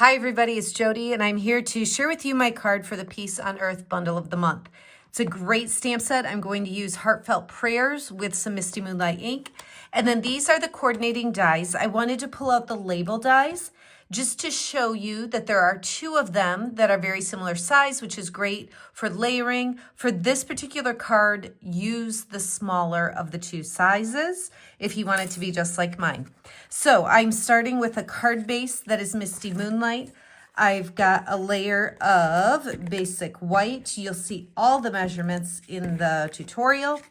Hi everybody, it's Jodi and I'm here to share with you my card for the Peace on Earth Bundle of the Month. It's a great stamp set. I'm going to use Heartfelt Prayers with some Misty Moonlight ink. And then these are the coordinating dies. I wanted to pull out the label dies just to show you that there are two of them that are very similar size, which is great for layering. For this particular card, use the smaller of the two sizes if you want it to be just like mine. So I'm starting with a card base that is Misty Moonlight. I've got a layer of basic white. You'll see all the measurements in the tutorial.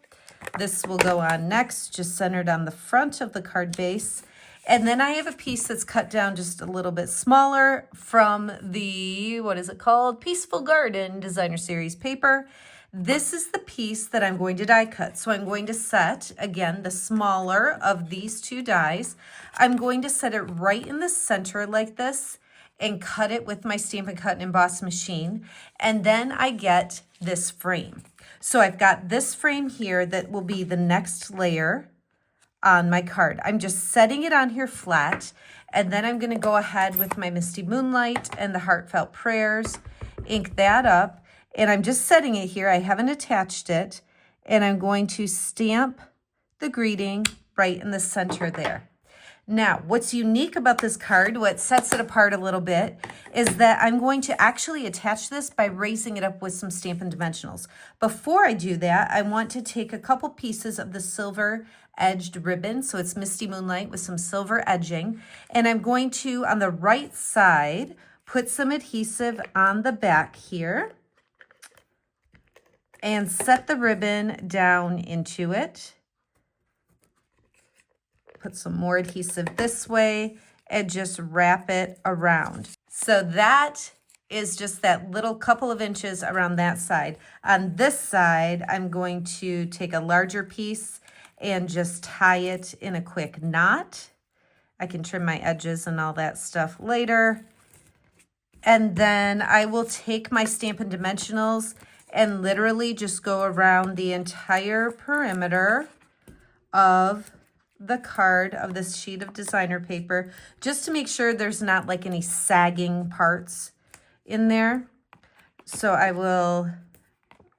This will go on next, just centered on the front of the card base. And then I have a piece that's cut down just a little bit smaller from the, what is it called? Peaceful Garden Designer Series paper. This is the piece that I'm going to die cut. So I'm going to set, again, the smaller of these two dies. I'm going to set it right in the center like this and cut it with my Stampin' Cut and Emboss machine. And then I get this frame. So I've got this frame here that will be the next layer on my card. I'm just setting it on here flat, and then I'm going to go ahead with my Misty Moonlight and the Heartfelt Prayers, ink that up, and I'm just setting it here. I haven't attached it, and I'm going to stamp the greeting right in the center there. Now, what's unique about this card, what sets it apart a little bit, is that I'm going to actually attach this by raising it up with some Stampin' Dimensionals. Before I do that, I want to take a couple pieces of the silver edged ribbon, so it's Misty Moonlight with some silver edging, and I'm going to, on the right side, put some adhesive on the back here and set the ribbon down into it. Put some more adhesive this way and just wrap it around. So that is just that little couple of inches around that side. On this side, I'm going to take a larger piece and just tie it in a quick knot. I can trim my edges and all that stuff later. And then I will take my Stampin' Dimensionals and literally just go around the entire perimeter of the card of this sheet of designer paper, just to make sure there's not like any sagging parts in there. So I will,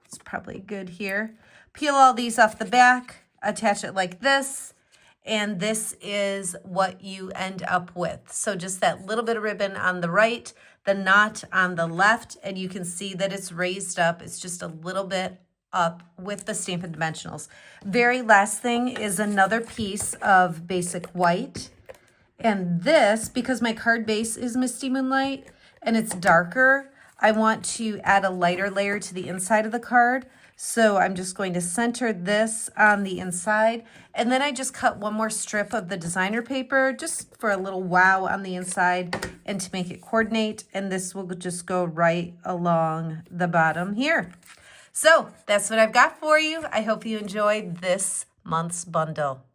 it's probably good here, peel all these off the back, attach it like this, and this is what you end up with. So just that little bit of ribbon on the right, the knot on the left, and you can see that it's raised up. It's just a little bit up with the Stampin' Dimensionals. Very last thing is another piece of basic white. And this, because my card base is Misty Moonlight and it's darker, I want to add a lighter layer to the inside of the card. So I'm just going to center this on the inside. And then I just cut one more strip of the designer paper just for a little wow on the inside and to make it coordinate. And this will just go right along the bottom here. So that's what I've got for you. I hope you enjoyed this month's bundle.